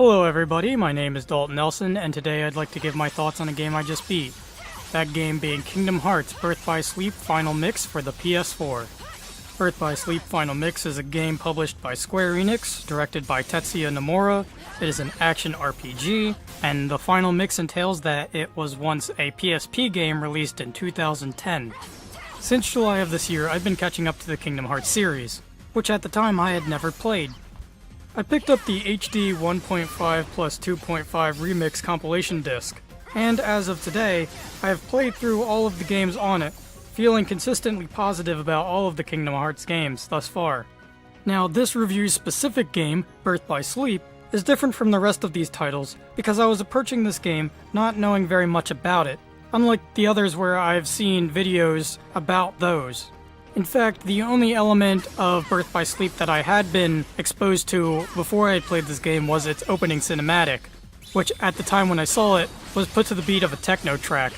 Hello everybody, my name is Daulton Nelson, and today I'd like to give my thoughts on a game I just beat. That game being Kingdom Hearts Birth by Sleep Final Mix for the PS4. Birth by Sleep Final Mix is a game published by Square Enix, directed by Tetsuya Nomura. It is an action RPG, and the Final Mix entails that it was once a PSP game released in 2010. Since July of this year, I've been catching up to the Kingdom Hearts series, which at the time I had never played. I picked up the HD 1.5 plus 2.5 remix compilation disc, and as of today, I have played through all of the games on it, feeling consistently positive about all of the Kingdom Hearts games thus far. Now, this review's specific game, Birth by Sleep, is different from the rest of these titles because I was approaching this game not knowing very much about it, unlike the others where I've seen videos about those. In fact, the only element of Birth by Sleep that I had been exposed to before I had played this game was its opening cinematic, which at the time when I saw it was put to the beat of a techno track.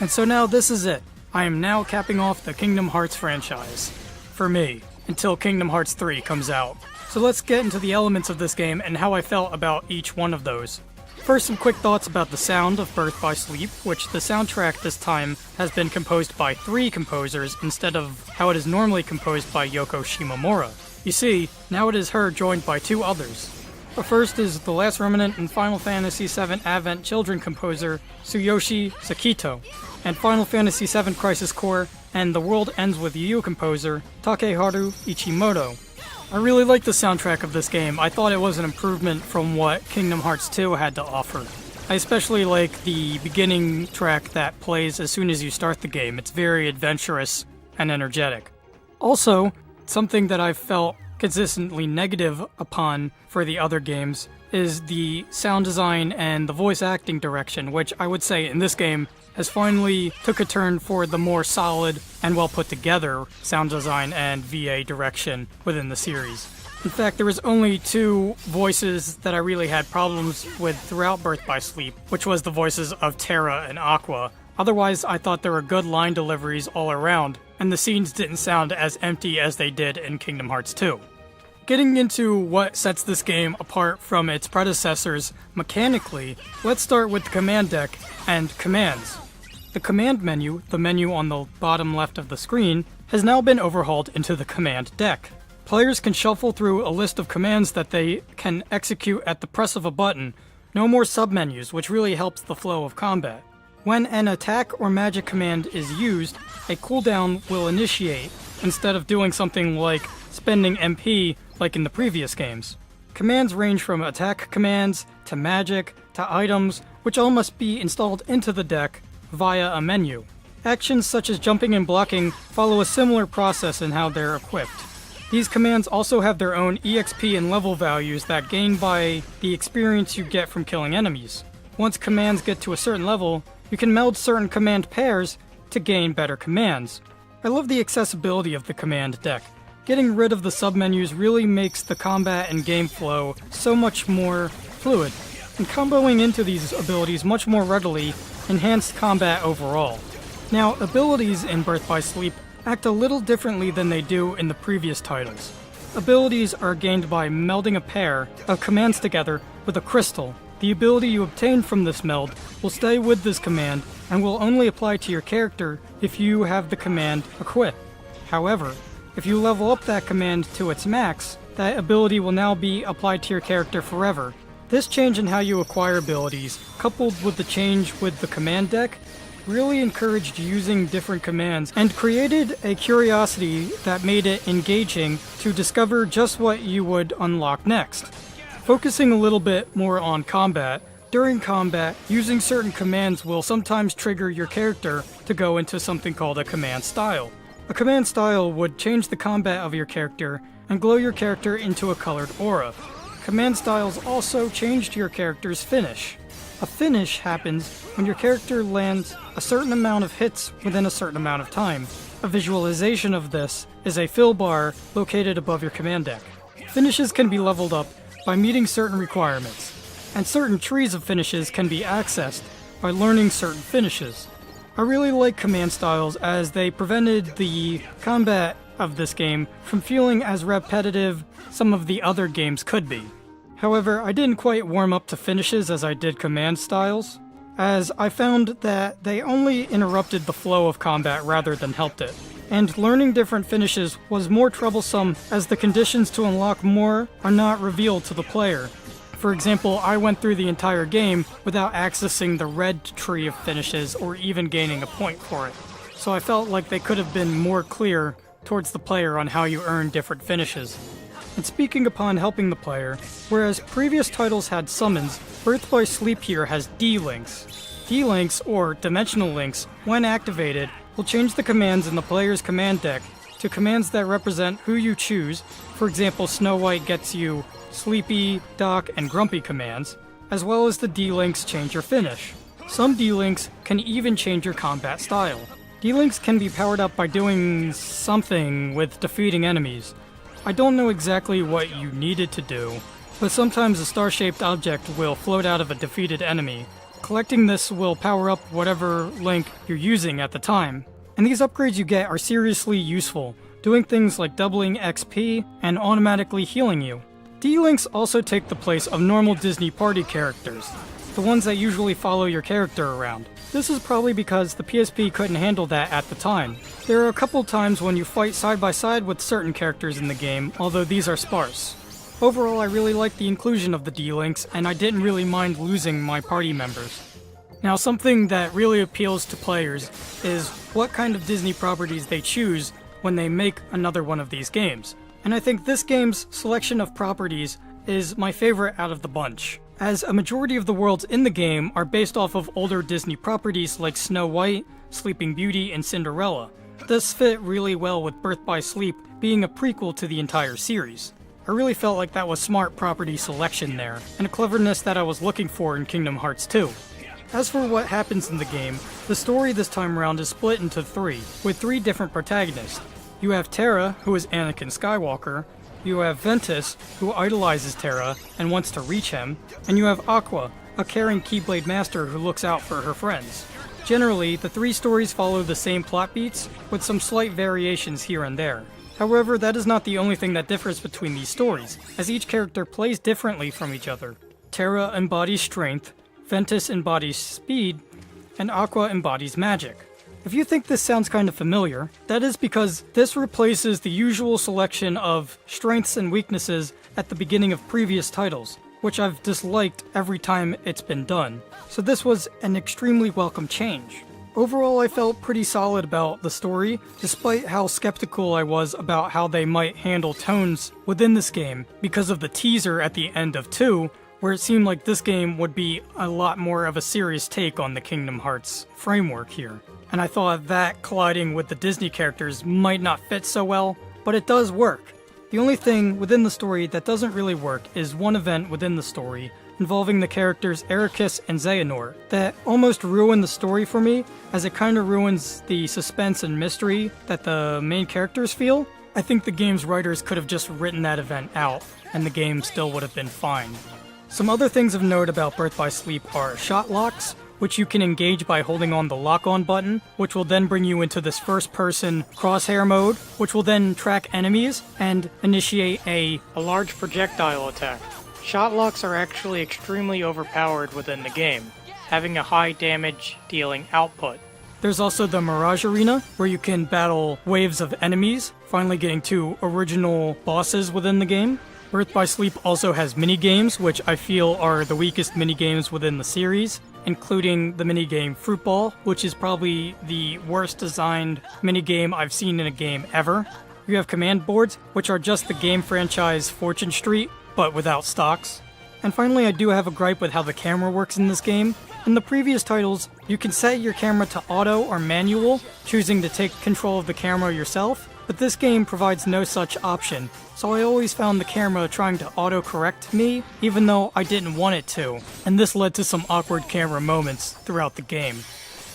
And so now this is it. I am now capping off the Kingdom Hearts franchise. For me, until Kingdom Hearts 3 comes out. So let's get into the elements of this game and how I felt about each one of those. First, some quick thoughts about the sound of Birth by Sleep, which the soundtrack this time has been composed by 3 composers instead of how it is normally composed by Yoko Shimomura. You see, now it is her joined by 2 others. The first is the last remnant and Final Fantasy VII Advent Children composer Tsuyoshi Sakito, and Final Fantasy VII Crisis Core and The World Ends With You composer Takeharu Ichimoto. I really like the soundtrack of this game. I thought it was an improvement from what Kingdom Hearts 2 had to offer. I especially like the beginning track that plays as soon as you start the game. It's very adventurous and energetic. Also, something that I've felt consistently negative upon for the other games is the sound design and the voice acting direction, which I would say in this game has finally took a turn for the more solid and well put together sound design and VA direction within the series. In fact, there was only 2 voices that I really had problems with throughout Birth by Sleep, which was the voices of Terra and Aqua. Otherwise, I thought there were good line deliveries all around, and the scenes didn't sound as empty as they did in Kingdom Hearts 2. Getting into what sets this game apart from its predecessors mechanically, let's start with the command deck and commands. The command menu, the menu on the bottom left of the screen, has now been overhauled into the command deck. Players can shuffle through a list of commands that they can execute at the press of a button. No more submenus, which really helps the flow of combat. When an attack or magic command is used, a cooldown will initiate, instead of doing something like spending MP like in the previous games. Commands range from attack commands, to magic, to items, which all must be installed into the deck via a menu. Actions such as jumping and blocking follow a similar process in how they're equipped. These commands also have their own EXP and level values that gain by the experience you get from killing enemies. Once commands get to a certain level, you can meld certain command pairs to gain better commands. I love the accessibility of the command deck. Getting rid of the submenus really makes the combat and game flow so much more fluid, and comboing into these abilities much more readily enhanced combat overall. Now, abilities in Birth by Sleep act a little differently than they do in the previous titles. Abilities are gained by melding a pair of commands together with a crystal. The ability you obtain from this meld will stay with this command and will only apply to your character if you have the command equipped. However, if you level up that command to its max, that ability will now be applied to your character forever. This change in how you acquire abilities, coupled with the change with the command deck, really encouraged using different commands and created a curiosity that made it engaging to discover just what you would unlock next. Focusing a little bit more on combat, during combat, using certain commands will sometimes trigger your character to go into something called a command style. A command style would change the combat of your character and glow your character into a colored aura. Command styles also changed your character's finish. A finish happens when your character lands a certain amount of hits within a certain amount of time. A visualization of this is a fill bar located above your command deck. Finishes can be leveled up by meeting certain requirements, and certain trees of finishes can be accessed by learning certain finishes. I really like command styles as they prevented the combat of this game from feeling as repetitive some of the other games could be. However, I didn't quite warm up to finishes as I did command styles, as I found that they only interrupted the flow of combat rather than helped it. And learning different finishes was more troublesome as the conditions to unlock more are not revealed to the player. For example, I went through the entire game without accessing the red tree of finishes or even gaining a point for it. So I felt like they could have been more clear towards the player on how you earn different finishes. And speaking upon helping the player, whereas previous titles had summons, Birth by Sleep here has D-Links. D-Links, or Dimensional Links, when activated, will change the commands in the player's command deck to commands that represent who you choose. For example, Snow White gets you Sleepy, Doc, and Grumpy commands, as well as the D-Links change your finish. Some D-Links can even change your combat style. D-Links can be powered up by doing something with defeating enemies. I don't know exactly what you needed to do, but sometimes a star-shaped object will float out of a defeated enemy. Collecting this will power up whatever link you're using at the time. And these upgrades you get are seriously useful, doing things like doubling XP and automatically healing you. D-Links also take the place of normal Disney party characters, the ones that usually follow your character around. This is probably because the PSP couldn't handle that at the time. There are a couple times when you fight side by side with certain characters in the game, although these are sparse. Overall, I really like the inclusion of the D-Links, and I didn't really mind losing my party members. Now, something that really appeals to players is what kind of Disney properties they choose when they make another one of these games. And I think this game's selection of properties is my favorite out of the bunch, as a majority of the worlds in the game are based off of older Disney properties like Snow White, Sleeping Beauty, and Cinderella. This fit really well with Birth by Sleep being a prequel to the entire series. I really felt like that was smart property selection there, and a cleverness that I was looking for in Kingdom Hearts 2. As for what happens in the game, the story this time around is split into three, with three different protagonists. You have Terra, who is Anakin Skywalker, you have Ventus, who idolizes Terra and wants to reach him, and you have Aqua, a caring Keyblade master who looks out for her friends. Generally, the three stories follow the same plot beats, with some slight variations here and there. However, that is not the only thing that differs between these stories, as each character plays differently from each other. Terra embodies strength, Ventus embodies speed, and Aqua embodies magic. If you think this sounds kind of familiar, that is because this replaces the usual selection of strengths and weaknesses at the beginning of previous titles, which I've disliked every time it's been done. So this was an extremely welcome change. Overall, I felt pretty solid about the story, despite how skeptical I was about how they might handle tones within this game because of the teaser at the end of 2, where it seemed like this game would be a lot more of a serious take on the Kingdom Hearts framework here. And I thought that colliding with the Disney characters might not fit so well, but it does work. The only thing within the story that doesn't really work is one event within the story involving the characters Ericus and Xehanort that almost ruined the story for me, as it kind of ruins the suspense and mystery that the main characters feel. I think the game's writers could have just written that event out, and the game still would have been fine. Some other things of note about Birth by Sleep are shot locks, which you can engage by holding on the lock-on button, which will then bring you into this first-person crosshair mode, which will then track enemies and initiate a large projectile attack. Shot locks are actually extremely overpowered within the game, having a high damage dealing output. There's also the Mirage Arena, where you can battle waves of enemies, finally getting two original bosses within the game. Birth by Sleep also has minigames, which I feel are the weakest minigames within the series, including the minigame Fruit Ball, which is probably the worst designed minigame I've seen in a game ever. You have command boards, which are just the game franchise Fortune Street, but without stocks. And finally, I do have a gripe with how the camera works in this game. In the previous titles, you can set your camera to auto or manual, choosing to take control of the camera yourself, but this game provides no such option, so I always found the camera trying to auto-correct me, even though I didn't want it to, and this led to some awkward camera moments throughout the game.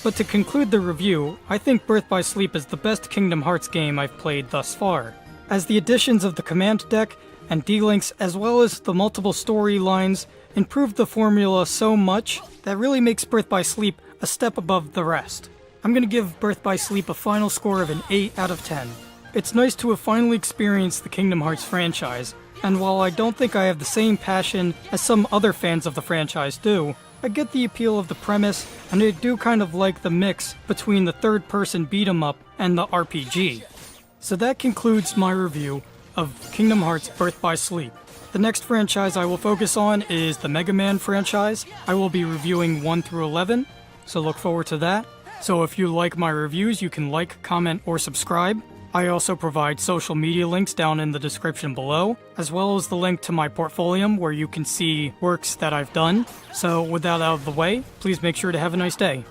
But to conclude the review, I think Birth by Sleep is the best Kingdom Hearts game I've played thus far, as the additions of the command deck and D-Links, as well as the multiple storylines, improved the formula so much that really makes Birth by Sleep a step above the rest. I'm going to give Birth by Sleep a final score of an 8 out of 10. It's nice to have finally experienced the Kingdom Hearts franchise, And while I don't think I have the same passion as some other fans of the franchise do, I get the appeal of the premise, and I do kind of like the mix between the third-person beat-em-up and the RPG. So that concludes my review of Kingdom Hearts Birth by Sleep. The next franchise I will focus on is the Mega Man franchise. I will be reviewing 1 through 11, so look forward to that. So if you like my reviews, you can like, comment, or subscribe. I also provide social media links down in the description below, as well as the link to my Portfolium where you can see works that I've done. So with that out of the way, please make sure to have a nice day.